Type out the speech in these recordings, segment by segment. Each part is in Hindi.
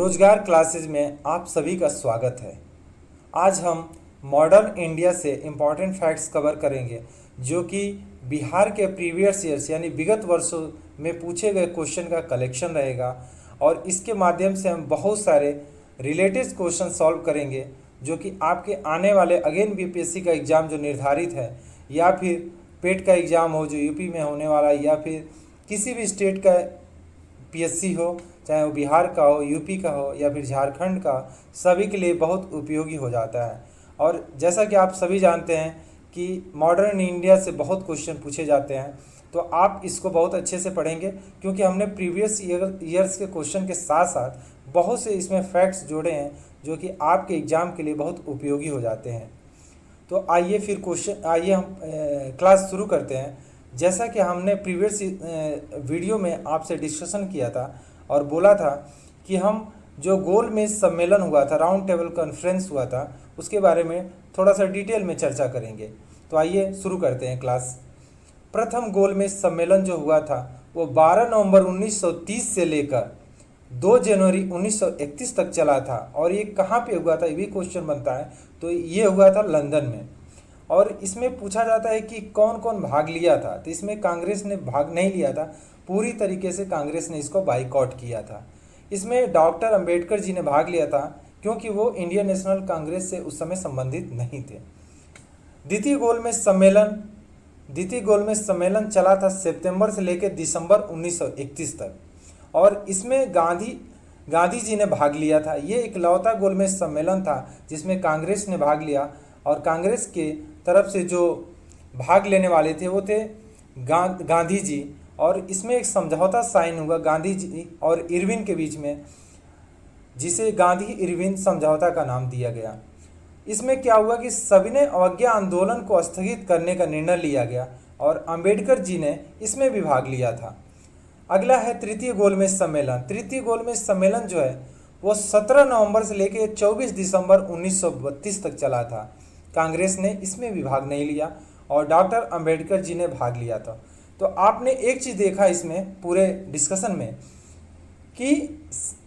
रोजगार क्लासेज में आप सभी का स्वागत है। आज हम मॉडर्न इंडिया से इम्पॉर्टेंट फैक्ट्स कवर करेंगे जो कि बिहार के प्रीवियस ईयर्स यानी विगत वर्षों में पूछे गए क्वेश्चन का कलेक्शन रहेगा और इसके माध्यम से हम बहुत सारे रिलेटेड क्वेश्चन सॉल्व करेंगे जो कि आपके आने वाले अगेन बीपीएससी का एग्ज़ाम जो निर्धारित है या फिर पेट का एग्ज़ाम हो जो यूपी में होने वाला है या फिर किसी भी स्टेट का पीएससी हो, चाहे वो बिहार का हो, यूपी का हो या फिर झारखंड का, सभी के लिए बहुत उपयोगी हो जाता है। और जैसा कि आप सभी जानते हैं कि मॉडर्न इंडिया से बहुत क्वेश्चन पूछे जाते हैं, तो आप इसको बहुत अच्छे से पढ़ेंगे क्योंकि हमने प्रीवियस ईयर्स के क्वेश्चन के साथ साथ बहुत से इसमें फैक्ट्स जोड़े हैं जो कि आपके एग्ज़ाम के लिए बहुत उपयोगी हो जाते हैं। तो आइए हम क्लास शुरू करते हैं। जैसा कि हमने प्रीवियस वीडियो में आपसे डिस्कशन किया था और बोला था कि हम जो गोल मेज सम्मेलन हुआ था, राउंड टेबल कॉन्फ्रेंस हुआ था, उसके बारे में थोड़ा सा डिटेल में चर्चा करेंगे। तो आइए शुरू करते हैं क्लास। प्रथम गोल मेज सम्मेलन जो हुआ था वो 12 नवंबर 1930 से लेकर 2 जनवरी 1931 तक चला था। और ये कहाँ पे हुआ था, ये भी क्वेश्चन बनता है। तो ये हुआ था लंदन में। और इसमें पूछा जाता है कि कौन कौन भाग लिया था। तो इसमें कांग्रेस ने भाग नहीं लिया था, पूरी तरीके से कांग्रेस ने इसको बाइकआउट किया था। इसमें डॉक्टर अंबेडकर जी ने भाग लिया था क्योंकि वो इंडियन नेशनल कांग्रेस से उस समय संबंधित नहीं थे। द्वितीय गोल में सम्मेलन चला था सितंबर से लेकर दिसंबर 1931 तक और इसमें गांधी जी ने भाग लिया था। ये इकलौता गोल में सम्मेलन था जिसमें कांग्रेस ने भाग लिया और कांग्रेस के तरफ से जो भाग लेने वाले थे वो थे गांधी जी। और इसमें एक समझौता साइन हुआ गांधी जी और इरविन के बीच में, जिसे गांधी इरविन समझौता का नाम दिया गया। इसमें क्या हुआ कि सविनय अवज्ञा आंदोलन को स्थगित करने का निर्णय लिया गया और अंबेडकर जी ने इसमें भी भाग लिया था। अगला है तृतीय गोलमेज सम्मेलन। तृतीय गोलमेज सम्मेलन जो है वो 17 नवंबर से लेकर 24 दिसंबर 1932 तक चला था। कांग्रेस ने इसमें भी भाग नहीं लिया और डॉक्टर अंबेडकर जी ने भाग लिया था। तो आपने एक चीज़ देखा इसमें पूरे डिस्कशन में कि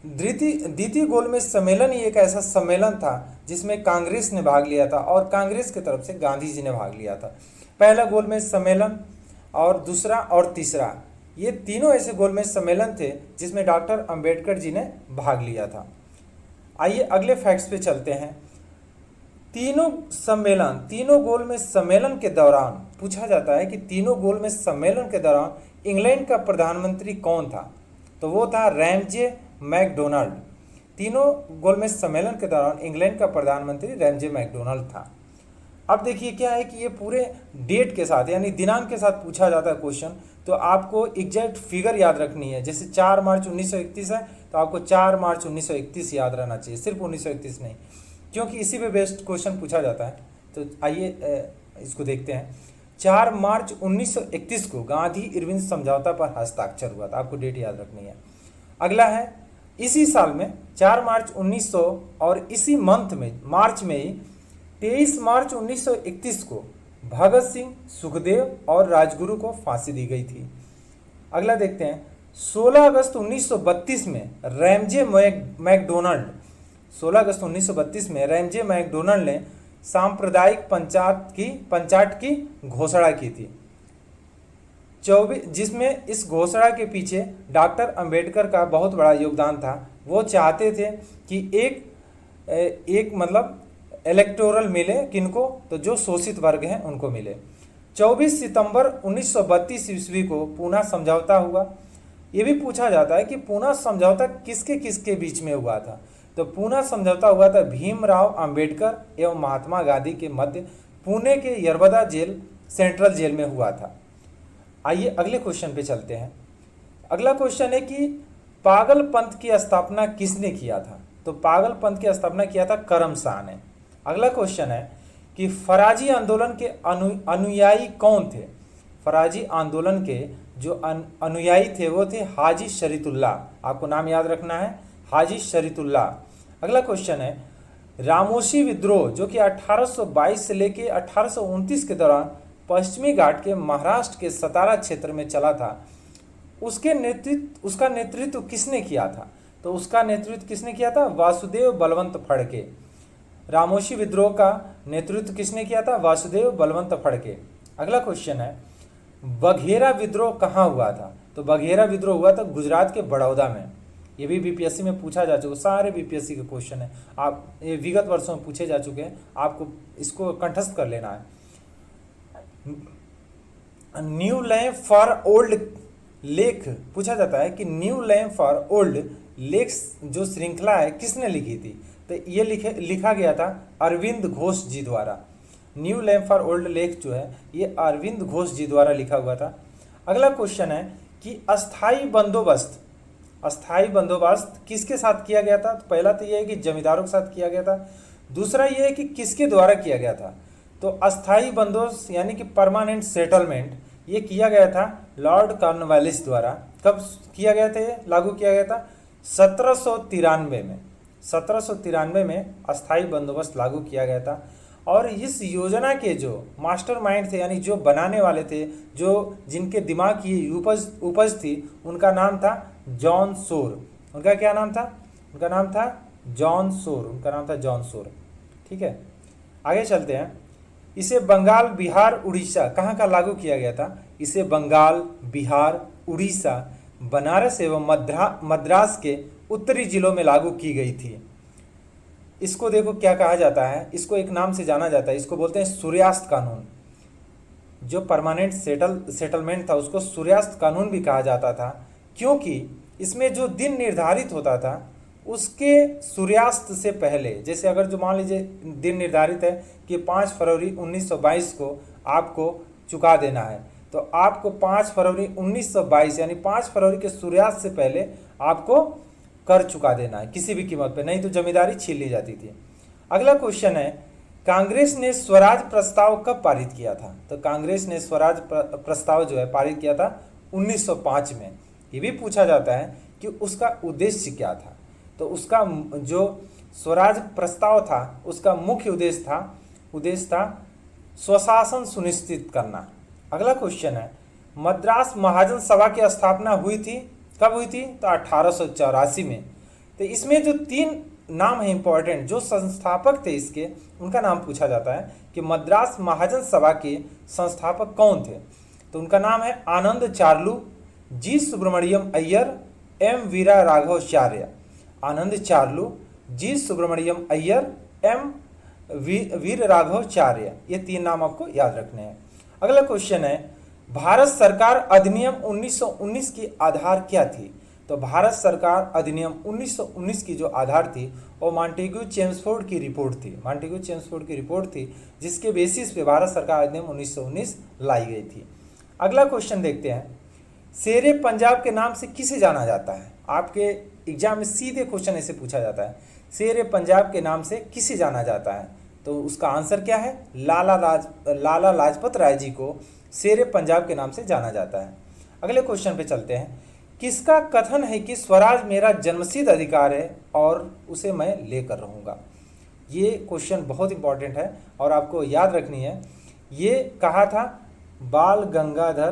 द्वितीय गोलमेज सम्मेलन ही एक ऐसा सम्मेलन था जिसमें कांग्रेस ने भाग लिया था और कांग्रेस की तरफ से गांधी जी ने भाग लिया था। पहला गोलमेज सम्मेलन और दूसरा और तीसरा, ये तीनों ऐसे गोलमेज सम्मेलन थे जिसमें डॉक्टर अंबेडकर जी ने भाग लिया था। आइए अगले फैक्ट्स पे चलते हैं। तीनों गोलमेज सम्मेलन के दौरान पूछा जाता है कि तीनों गोलमेज सम्मेलन के दौरान इंग्लैंड का प्रधानमंत्री कौन था। तो वो था रैमजे मैकडोनाल्ड। तीनों गोलमेज सम्मेलन के दौरान इंग्लैंड का प्रधानमंत्री रैमजे मैकडोनाल्ड था। अब देखिए क्या है कि ये पूरे डेट के साथ यानी दिनांक के साथ पूछा जाता है क्वेश्चन, तो आपको एग्जैक्ट फिगर याद रखनी है। जैसे 4 मार्च 1931 है तो आपको 4 मार्च 1931 याद रहना चाहिए, सिर्फ 1931 नहीं, क्योंकि इसी पे बेस्ड क्वेश्चन पूछा जाता है। तो आइए इसको देखते हैं। 4 मार्च 1931 को गांधी इरविन समझौता पर हस्ताक्षर हुआ था, आपको डेट याद रखनी है। अगला है इसी साल में 4 मार्च 1900 और इसी मंथ में मार्च में ही 23 मार्च 1931 को भगत सिंह, सुखदेव और राजगुरु को फांसी दी गई थी। अगला देखते हैं 16 अगस्त 1932 में रैमजे मैकडोनाल्ड 16 अगस्त 1932 में रैमजे मैकडोनाल्ड ने सांप्रदायिक पंचायत की घोषणा की थी, जिसमें इस घोषणा के पीछे डॉक्टर अंबेडकर का बहुत बड़ा योगदान था। वो चाहते थे कि एक मतलब इलेक्टोरल मिले किनको, तो जो शोषित वर्ग हैं उनको मिले। 24 सितंबर 1932 ईस्वी को पूना समझौता हुआ। ये भी पूछा जाता है कि पूना समझौता किसके किसके बीच में हुआ था। तो पूना समझौता हुआ था भीमराव अंबेडकर एवं महात्मा गांधी के मध्य पुणे के यरवदा जेल, सेंट्रल जेल में हुआ था। आइए अगले क्वेश्चन पे चलते हैं। अगला क्वेश्चन है कि पागल पंथ की स्थापना किसने किया था। तो पागल पंथ की स्थापना किया था करम शाह ने। अगला क्वेश्चन है कि फराजी आंदोलन के अनुयायी कौन थे। फराजी आंदोलन के जो अनुयायी थे वो थे हाजी शरीतुल्लाह, आपको नाम याद रखना है, हाजी शरीतुल्लाह। अगला क्वेश्चन है रामोशी विद्रोह जो कि 1822 से लेके 1829 के दौरान पश्चिमी घाट के महाराष्ट्र के सतारा क्षेत्र में चला था, उसका नेतृत्व किसने किया था। तो उसका नेतृत्व किसने किया था? वासुदेव बलवंत फड़के। रामोशी विद्रोह का नेतृत्व किसने किया था? वासुदेव बलवंत फड़के। अगला क्वेश्चन है, बघेरा विद्रोह कहाँ हुआ था? तो बघेरा विद्रोह हुआ था गुजरात के बड़ौदा में। ये भी बीपीएससी में पूछा जा चुका, सारे बीपीएससी के क्वेश्चन है, आप ये विगत वर्षों में पूछे जा चुके हैं, आपको इसको कंठस्थ कर लेना है। न्यू लैंप फॉर ओल्ड लेख पूछा जाता है कि न्यू लैंप फॉर ओल्ड लेक्स जो श्रृंखला है किसने लिखी थी? तो ये लिखा गया था अरविंद घोष जी द्वारा। न्यू लैंप फॉर ओल्ड लेख जो है ये अरविंद घोष जी द्वारा लिखा हुआ था। अगला क्वेश्चन है कि अस्थाई बंदोबस्त किसके साथ किया गया था? तो पहला तो यह है कि जमींदारों के साथ किया गया था। दूसरा यह है कि किसके द्वारा किया गया था? तो अस्थाई बंदोबस्त यानी कि परमानेंट सेटलमेंट ये किया गया था लॉर्ड कॉर्नवालिस द्वारा। कब किया गया था? ये लागू किया गया था 1793 में। 1793 में अस्थाई बंदोबस्त लागू किया गया था। और इस योजना के जो मास्टरमाइंड थे यानी जो बनाने वाले थे, जो जिनके दिमाग की उपज थी, उनका नाम था जॉन सोर। उनका क्या नाम था? उनका नाम था जॉन सोर। उनका नाम था जॉन सोर। ठीक है, आगे चलते हैं। इसे बंगाल, बिहार, उड़ीसा कहाँ का लागू किया गया था? इसे बंगाल, बिहार, उड़ीसा, बनारस एवं मद्रास के उत्तरी जिलों में लागू की गई थी। इसको देखो क्या कहा जाता है, इसको एक नाम से जाना जाता है, इसको बोलते हैं सूर्यास्त कानून। जो परमानेंट सेटलमेंट था उसको सूर्यास्त कानून भी कहा जाता था, क्योंकि इसमें जो दिन निर्धारित होता था उसके सूर्यास्त से पहले, जैसे अगर जो मान लीजिए दिन निर्धारित है कि 5 फरवरी 1922 को आपको चुका देना है, तो आपको 5 फरवरी 1922 यानी 5 फरवरी के सूर्यास्त से पहले आपको कर चुका देना है किसी भी कीमत पे, नहीं तो जमींदारी छीन ली जाती थी। अगला क्वेश्चन है, कांग्रेस ने स्वराज प्रस्ताव कब पारित किया था? तो कांग्रेस ने स्वराज प्रस्ताव जो है पारित किया था 1905 में। ये भी पूछा जाता है कि उसका उद्देश्य क्या था? तो उसका जो स्वराज प्रस्ताव था उसका मुख्य उद्देश्य था स्वशासन सुनिश्चित करना। अगला क्वेश्चन है, मद्रास महाजन सभा की स्थापना हुई थी, कब हुई थी? तो 1884 में। तो इसमें जो 3 नाम है इंपॉर्टेंट, जो संस्थापक थे इसके, उनका नाम पूछा जाता है कि मद्रास महाजन सभा के संस्थापक कौन थे? तो उनका नाम है आनंद चार्लू, जी सुब्रमण्यम अय्यर, एम वीरा राघवाचार्य। आनंद चार्लू, जी सुब्रमण्यम अय्यर, एम वीर राघवाचार्य, ये 3 नाम आपको याद रखने हैं। अगला क्वेश्चन है, भारत सरकार अधिनियम 1919 की आधार क्या थी? तो भारत सरकार अधिनियम 1919 की जो आधार थी वो मॉन्टेग्यू चेम्सफोर्ड की रिपोर्ट थी, जिसके बेसिस पे भारत सरकार अधिनियम 1919 लाई गई थी। अगला क्वेश्चन देखते हैं, शेरे पंजाब के नाम से किसे जाना जाता है? आपके एग्जाम में सीधे क्वेश्चन ऐसे पूछा जाता है, शेरे पंजाब के नाम से किसे जाना जाता है? तो उसका आंसर क्या है? लाला लाजपत राय जी को शेरे पंजाब के नाम से जाना जाता है। अगले क्वेश्चन पे चलते हैं, किसका कथन है कि स्वराज मेरा जन्मसिद्ध अधिकार है और उसे मैं लेकर रहूँगा? ये क्वेश्चन बहुत इंपॉर्टेंट है और आपको याद रखनी है। ये कहा था बाल गंगाधर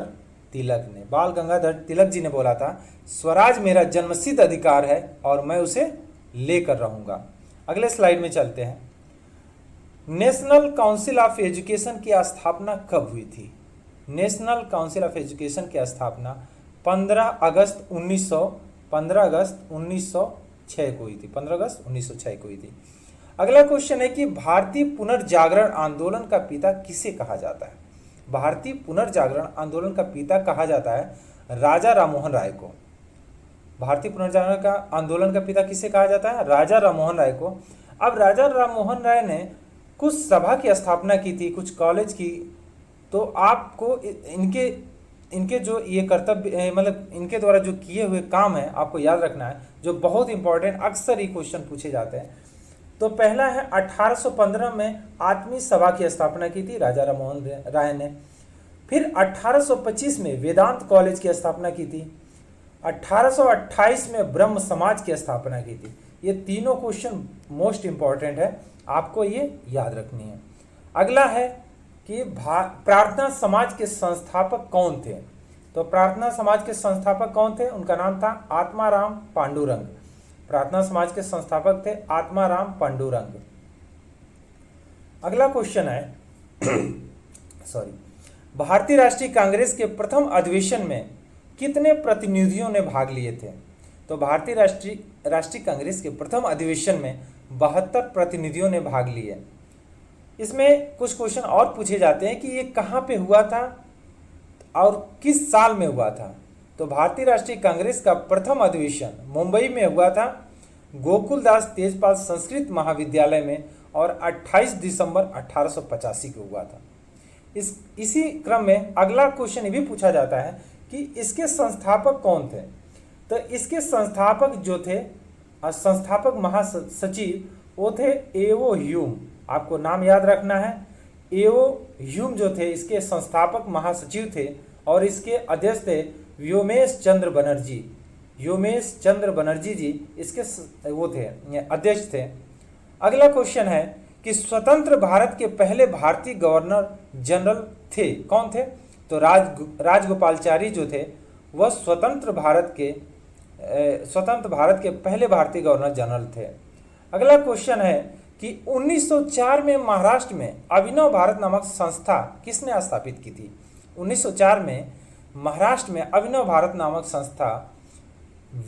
तिलक जी ने बोला था, स्वराज मेरा जन्मसिद्ध अधिकार है और मैं उसे लेकर रहूँगा। अगले स्लाइड में चलते हैं, नेशनल काउंसिल ऑफ एजुकेशन की स्थापना कब हुई थी? नेशनल काउंसिल ऑफ एजुकेशन की स्थापना 15 अगस्त 1906 को हुई थी। 15 अगस्त 1906 को हुई थी। अगला क्वेश्चन है कि भारतीय पुनर्जागरण आंदोलन का पिता किसे कहा जाता है? भारतीय पुनर्जागरण आंदोलन का पिता कहा जाता है राजा राममोहन राय को। भारतीय पुनर्जागरण का आंदोलन का पिता किसे कहा जाता है? राजा राममोहन राय को। अब राजा राममोहन राय ने कुछ सभा की स्थापना की थी, कुछ कॉलेज की, तो आपको इनके जो ये कर्तव्य मतलब इनके द्वारा जो किए हुए काम है आपको याद रखना है, जो बहुत इंपॉर्टेंट, अक्सर ये क्वेश्चन पूछे जाते हैं। तो पहला है 1815 में आत्मीय सभा की स्थापना की थी राजा राममोहन राय ने। फिर 1825 में वेदांत कॉलेज की स्थापना की थी। 1828 में ब्रह्म समाज की स्थापना की थी। ये तीनों क्वेश्चन मोस्ट इंपॉर्टेंट है, आपको ये याद रखनी है। अगला है कि प्रार्थना समाज के संस्थापक कौन थे? तो प्रार्थना समाज के संस्थापक कौन थे? उनका नाम था आत्माराम पांडुरंग। प्रार्थना समाज के संस्थापक थे आत्माराम पांडुरंग। अगला क्वेश्चन है सॉरी, भारतीय राष्ट्रीय कांग्रेस के प्रथम अधिवेशन में कितने प्रतिनिधियों ने भाग लिए थे? तो भारतीय राष्ट्रीय कांग्रेस के प्रथम अधिवेशन में 72 प्रतिनिधियों ने भाग लिए। इसमें कुछ क्वेश्चन और पूछे जाते हैं कि ये कहाँ पे हुआ था और किस साल में हुआ था। तो भारतीय राष्ट्रीय कांग्रेस का प्रथम अधिवेशन मुंबई में हुआ था, गोकुलदास तेजपाल संस्कृत महाविद्यालय में, और 28 दिसंबर 1885 को हुआ था। इसी क्रम में अगला क्वेश्चन ये भी पूछा जाता है कि इसके संस्थापक कौन थे? तो इसके संस्थापक जो थे, संस्थापक महासचिव, वो थे एओ ह्यूम। आपको नाम याद रखना है, एओ ह्यूम जो थे इसके संस्थापक महासचिव थे, और इसके अध्यक्ष थे व्योमेश चंद्र बनर्जी। व्योमेश चंद्र बनर्जी जी इसके वो थे, अध्यक्ष थे। अगला क्वेश्चन है कि स्वतंत्र भारत के पहले भारतीय गवर्नर जनरल थे, कौन थे? तो राजगोपालचारी जो थे वह स्वतंत्र भारत के पहले भारतीय गवर्नर जनरल थे। अगला क्वेश्चन है कि 1904 में महाराष्ट्र में अभिनव भारत नामक संस्था किसने स्थापित की थी? 1904 में महाराष्ट्र में अभिनव भारत नामक संस्था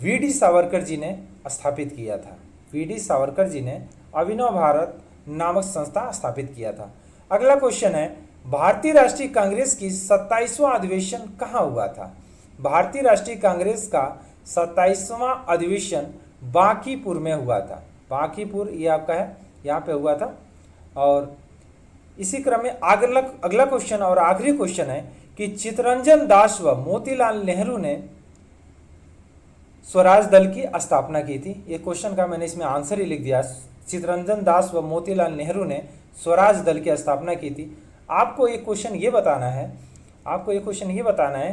वीडी सावरकर जी ने स्थापित किया था। वीडी सावरकर जी ने अभिनव भारत नामक संस्था स्थापित किया था। अगला क्वेश्चन है, भारतीय राष्ट्रीय कांग्रेस की 27वां अधिवेशन कहाँ हुआ था? भारतीय राष्ट्रीय कांग्रेस का 27वां अधिवेशन बांकीपुर में हुआ था। बांकीपुर ये आपका है, यहाँ पे हुआ था। और इसी क्रम में अगला क्वेश्चन और आखिरी क्वेश्चन है कि चित्तरंजन दास व मोतीलाल नेहरू ने स्वराज दल की स्थापना की थी। ये क्वेश्चन का मैंने इसमें आंसर ही लिख दिया। चित्तरंजन दास व मोतीलाल नेहरू ने स्वराज दल की स्थापना की थी। आपको ये क्वेश्चन ये बताना है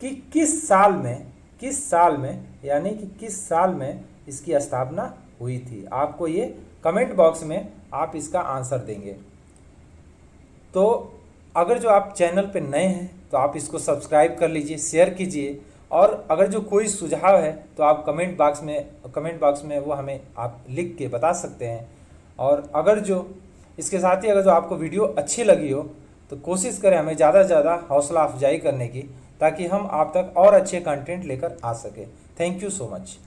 कि किस साल में यानी कि किस साल में इसकी स्थापना हुई थी। आपको ये कमेंट बॉक्स में आप इसका आंसर देंगे। तो अगर जो आप चैनल पे नए हैं तो आप इसको सब्सक्राइब कर लीजिए, शेयर कीजिए, और अगर जो कोई सुझाव है तो आप कमेंट बॉक्स में वो हमें आप लिख के बता सकते हैं। और अगर जो इसके साथ ही अगर जो आपको वीडियो अच्छी लगी हो तो कोशिश करें हमें ज़्यादा से ज़्यादा हौसला अफजाई करने की, ताकि हम आप तक और अच्छे कंटेंट लेकर आ सकें। Thank you so much.